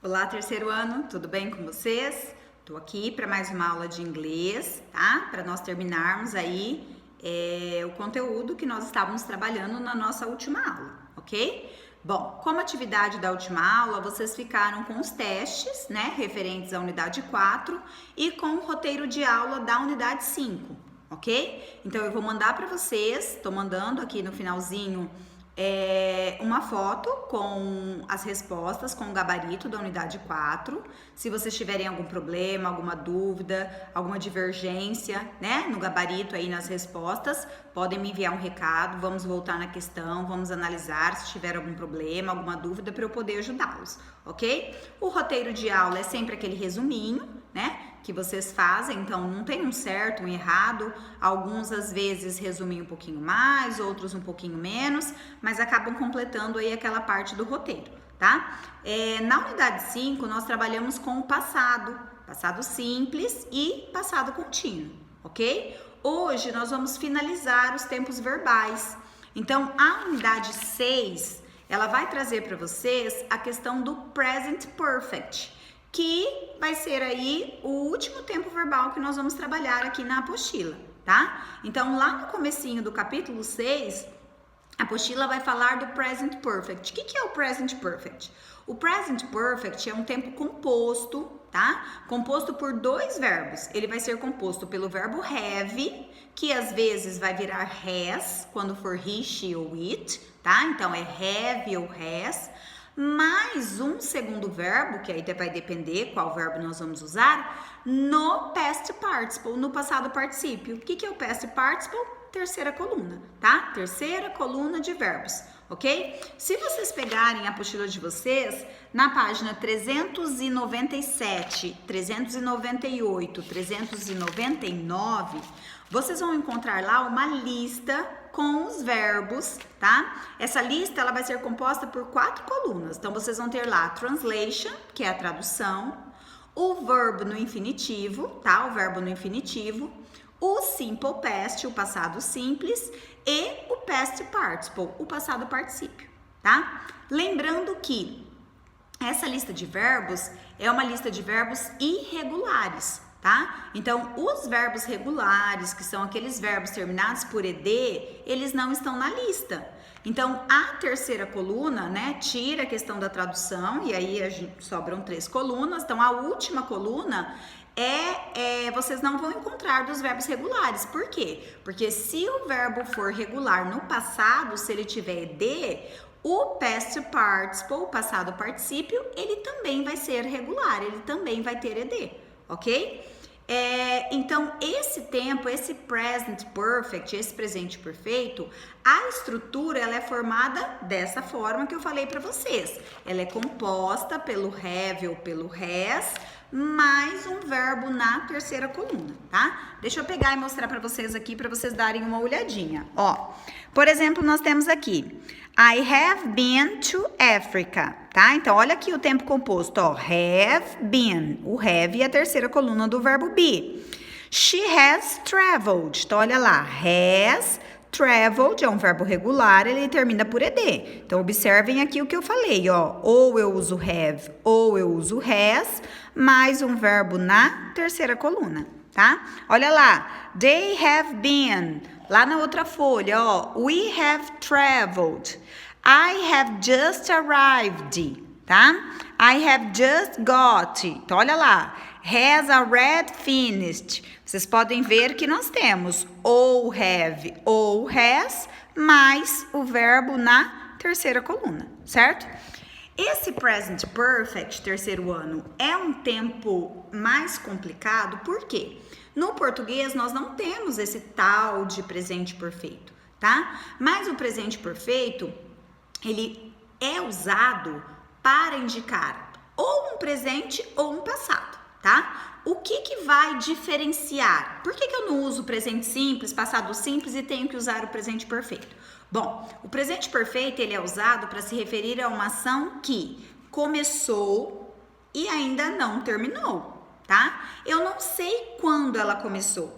Olá, terceiro ano, tudo bem com vocês? Tô aqui para mais uma aula de inglês, tá? Para nós terminarmos aí o conteúdo que nós estávamos trabalhando na nossa última aula, ok? Bom, como atividade da última aula, vocês ficaram com os testes, né, referentes à unidade 4 e com o roteiro de aula da unidade 5, ok? Então, eu vou mandar para vocês, tô mandando aqui no finalzinho uma foto com as respostas, com o gabarito da unidade 4. Se vocês tiverem algum problema, alguma dúvida, alguma divergência, né, no gabarito aí nas respostas, podem me enviar um recado, vamos voltar na questão, vamos analisar se tiver algum problema, alguma dúvida para eu poder ajudá-los, ok? O roteiro de aula é sempre aquele resuminho, né, que vocês fazem, então não tem um certo, um errado, alguns às vezes resumem um pouquinho mais, outros um pouquinho menos, mas acabam completando aí aquela parte do roteiro, tá? Na unidade 5, nós trabalhamos com o passado simples e passado contínuo, ok? Hoje nós vamos finalizar os tempos verbais, então a unidade 6, ela vai trazer para vocês a questão do present perfect, que vai ser aí o último tempo verbal que nós vamos trabalhar aqui na apostila, tá? Então, lá no comecinho do capítulo 6, a apostila vai falar do present perfect. O que é o present perfect? O present perfect é um tempo composto, tá? Composto por dois verbos. Ele vai ser composto pelo verbo have, que às vezes vai virar has, quando for he, she ou it, tá? Então, é have ou has, mais um segundo verbo, que aí vai depender qual verbo nós vamos usar, no past participle, no passado particípio. O que é o past participle? Terceira coluna, tá? Terceira coluna de verbos, ok? Se vocês pegarem a apostila de vocês, na página 397, 398, 399, vocês vão encontrar lá uma lista com os verbos, tá? Essa lista, ela vai ser composta por 4 colunas. Então, vocês vão ter lá a translation, que é a tradução, o verbo no infinitivo, tá? O verbo no infinitivo, o simple past, o passado simples, e o past participle, o passado particípio, tá? Lembrando que essa lista de verbos é uma lista de verbos irregulares, tá? Então, os verbos regulares, que são aqueles verbos terminados por ed, eles não estão na lista. Então, a terceira coluna, né, tira a questão da tradução, e aí sobram 3 colunas. Então, a última coluna vocês não vão encontrar dos verbos regulares. Por quê? Porque se o verbo for regular no passado, se ele tiver ed, o past participle, o passado particípio, ele também vai ser regular, ele também vai ter ed, ok? Então, esse tempo, esse present perfect, esse presente perfeito, a estrutura ela é formada dessa forma que eu falei para vocês. Ela é composta pelo have ou pelo has, mais um verbo na terceira coluna, tá? Deixa eu pegar e mostrar para vocês aqui, para vocês darem uma olhadinha. Ó, por exemplo, nós temos aqui, I have been to Africa, tá? Então, olha aqui o tempo composto, ó, have been, o have é a terceira coluna do verbo be. She has traveled, então olha lá, has traveled é um verbo regular, ele termina por ed. Então, observem aqui o que eu falei, ó, ou eu uso have ou eu uso has, mais um verbo na terceira coluna, tá? Olha lá, they have been, lá na outra folha, ó, we have traveled, I have just arrived, tá? I have just got, então olha lá, has already finished. Vocês podem ver que nós temos ou have ou has, mais o verbo na terceira coluna, certo? Esse present perfect, terceiro ano, é um tempo mais complicado, por quê? No português, nós não temos esse tal de presente perfeito, tá? Mas o presente perfeito, ele é usado para indicar ou um presente ou um passado, tá? O que vai diferenciar? Por que eu não uso presente simples, passado simples e tenho que usar o presente perfeito? Bom, o presente perfeito ele é usado para se referir a uma ação que começou e ainda não terminou, tá? Eu não sei quando ela começou.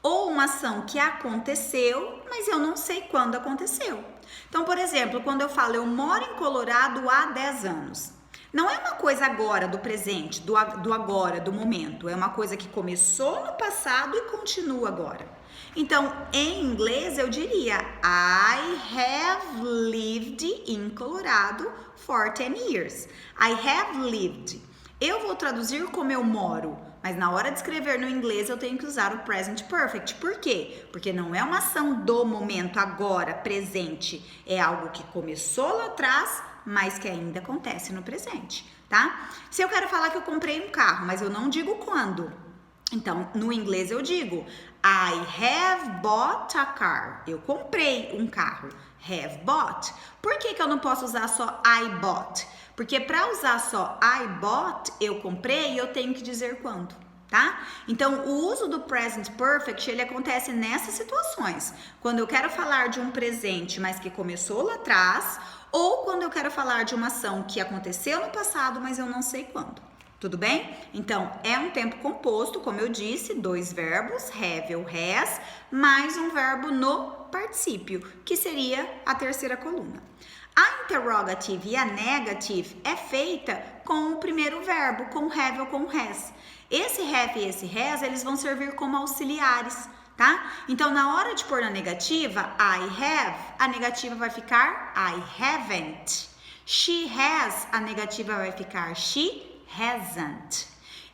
Ou uma ação que aconteceu, mas eu não sei quando aconteceu. Então, por exemplo, quando eu falo eu moro em Colorado há 10 anos, Não é uma coisa agora, do presente, do agora, do momento. É uma coisa que começou no passado e continua agora. Então, em inglês, eu diria I have lived in Colorado for 10 years. I have lived. Eu vou traduzir como eu moro, mas na hora de escrever no inglês eu tenho que usar o present perfect. Por quê? Porque não é uma ação do momento agora, presente. É algo que começou lá atrás, mas que ainda acontece no presente, tá? Se eu quero falar que eu comprei um carro, mas eu não digo quando, então no inglês eu digo I have bought a car. Eu comprei um carro. Have bought. Por que eu não posso usar só I bought? Porque para usar só I bought, eu comprei, eu tenho que dizer quando, tá? Então, o uso do present perfect, ele acontece nessas situações. Quando eu quero falar de um presente, mas que começou lá atrás, ou quando eu quero falar de uma ação que aconteceu no passado, mas eu não sei quando. Tudo bem? Então, é um tempo composto, como eu disse, 2 verbos, have ou has, mais um verbo no particípio, que seria a terceira coluna. A interrogative e a negative é feita com o primeiro verbo, com have ou com has. Esse have e esse has, eles vão servir como auxiliares, tá? Então, na hora de pôr na negativa, I have, a negativa vai ficar I haven't. She has, a negativa vai ficar she hasn't.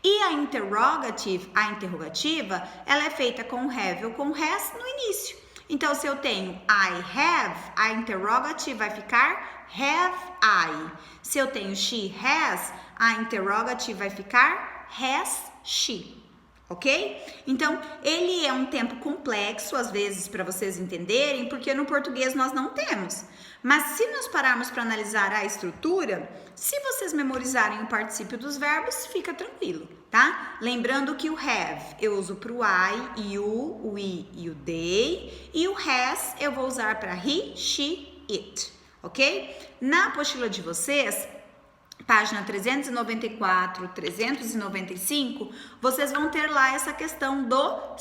E a interrogative, a interrogativa, ela é feita com have ou com has no início. Então, se eu tenho I have, a interrogative vai ficar have I. Se eu tenho she has, a interrogative vai ficar has she. Ok? Então, ele é um tempo complexo, às vezes, para vocês entenderem, porque no português nós não temos. Mas se nós pararmos para analisar a estrutura, se vocês memorizarem o particípio dos verbos, fica tranquilo, tá? Lembrando que o have eu uso para o I, you, o we e o they, e o has eu vou usar para he, she, it, ok? Na apostila de vocês, página 394, 395, vocês vão ter lá essa questão do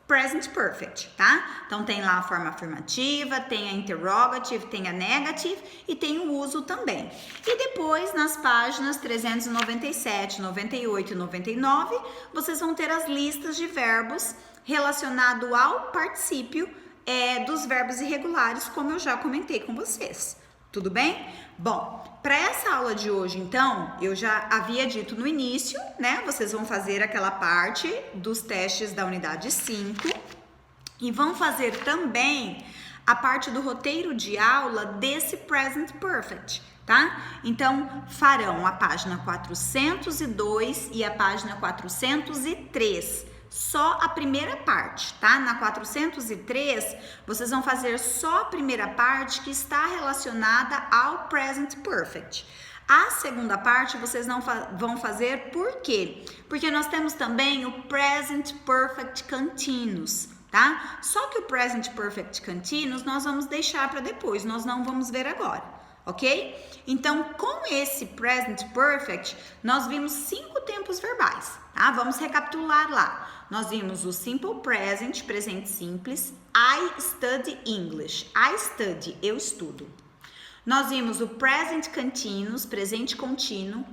present perfect, tá? Então tem lá a forma afirmativa, tem a interrogative, tem a negative e tem o uso também. E depois nas páginas 397, 98 e 99, vocês vão ter as listas de verbos relacionados ao particípio dos verbos irregulares, como eu já comentei com vocês. Tudo bem? Bom, para essa aula de hoje, então, eu já havia dito no início, né? Vocês vão fazer aquela parte dos testes da unidade 5 e vão fazer também a parte do roteiro de aula desse present perfect, tá? Então, farão a página 402 e a página 403. Só a primeira parte, tá? Na 403, vocês vão fazer só a primeira parte que está relacionada ao present perfect. A segunda parte vocês não vão fazer por quê? Porque nós temos também o present perfect continuous, tá? Só que o present perfect continuous nós vamos deixar para depois, nós não vamos ver agora, ok? Então, com esse present perfect, nós vimos 5 tempos verbais, tá? Vamos recapitular lá. Nós vimos o simple present, presente simples, I study English. I study, eu estudo. Nós vimos o present continuous, presente contínuo,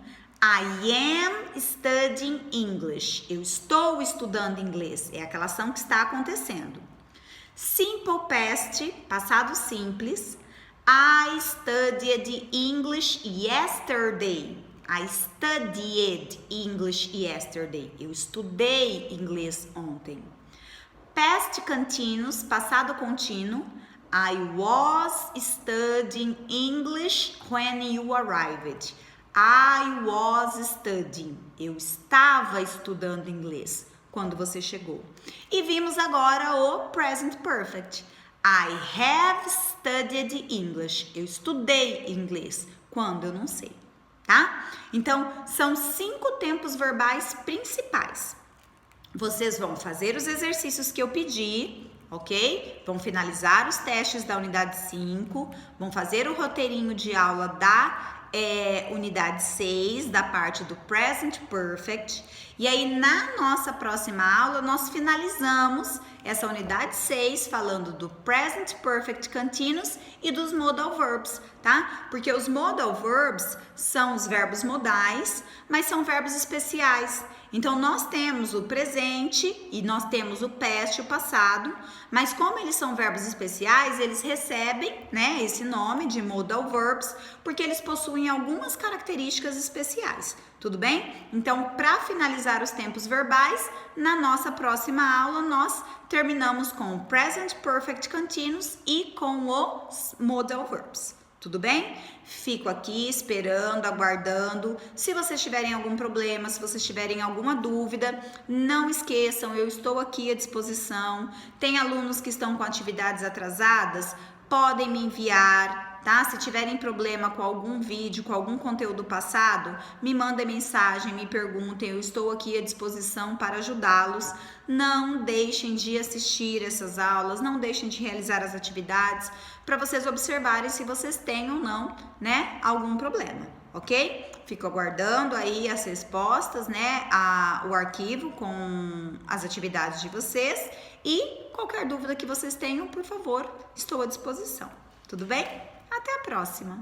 I am studying English. Eu estou estudando inglês, é aquela ação que está acontecendo. Simple past, passado simples, I studied English yesterday. I studied English yesterday. Eu estudei inglês ontem. Past continuous, passado contínuo. I was studying English when you arrived. I was studying. Eu estava estudando inglês quando você chegou. E vimos agora o present perfect. I have studied English. Eu estudei inglês quando eu não sei, tá? Então, são 5 tempos verbais principais. Vocês vão fazer os exercícios que eu pedi, ok? Vão finalizar os testes da unidade 5, vão fazer o roteirinho de aula da unidade 6, da parte do present perfect. E aí, na nossa próxima aula, nós finalizamos essa unidade 6 falando do present perfect continuous e dos modal verbs, tá? Porque os modal verbs são os verbos modais, mas são verbos especiais. Então, nós temos o presente e nós temos o past, o passado, mas como eles são verbos especiais, eles recebem, né, esse nome de modal verbs, porque eles possuem algumas características especiais, tudo bem? Então, para finalizar os tempos verbais, na nossa próxima aula, nós terminamos com o present perfect continuous e com os modal verbs. Tudo bem? Fico aqui esperando, aguardando. Se vocês tiverem algum problema, se vocês tiverem alguma dúvida, não esqueçam, eu estou aqui à disposição. Tem alunos que estão com atividades atrasadas, podem me enviar, tá? Se tiverem problema com algum vídeo, com algum conteúdo passado, me mandem mensagem, me perguntem, eu estou aqui à disposição para ajudá-los. Não deixem de assistir essas aulas, não deixem de realizar as atividades para vocês observarem se vocês têm ou não, né, algum problema, ok? Fico aguardando aí as respostas, né, o arquivo com as atividades de vocês e qualquer dúvida que vocês tenham, por favor, estou à disposição. Tudo bem? Até a próxima!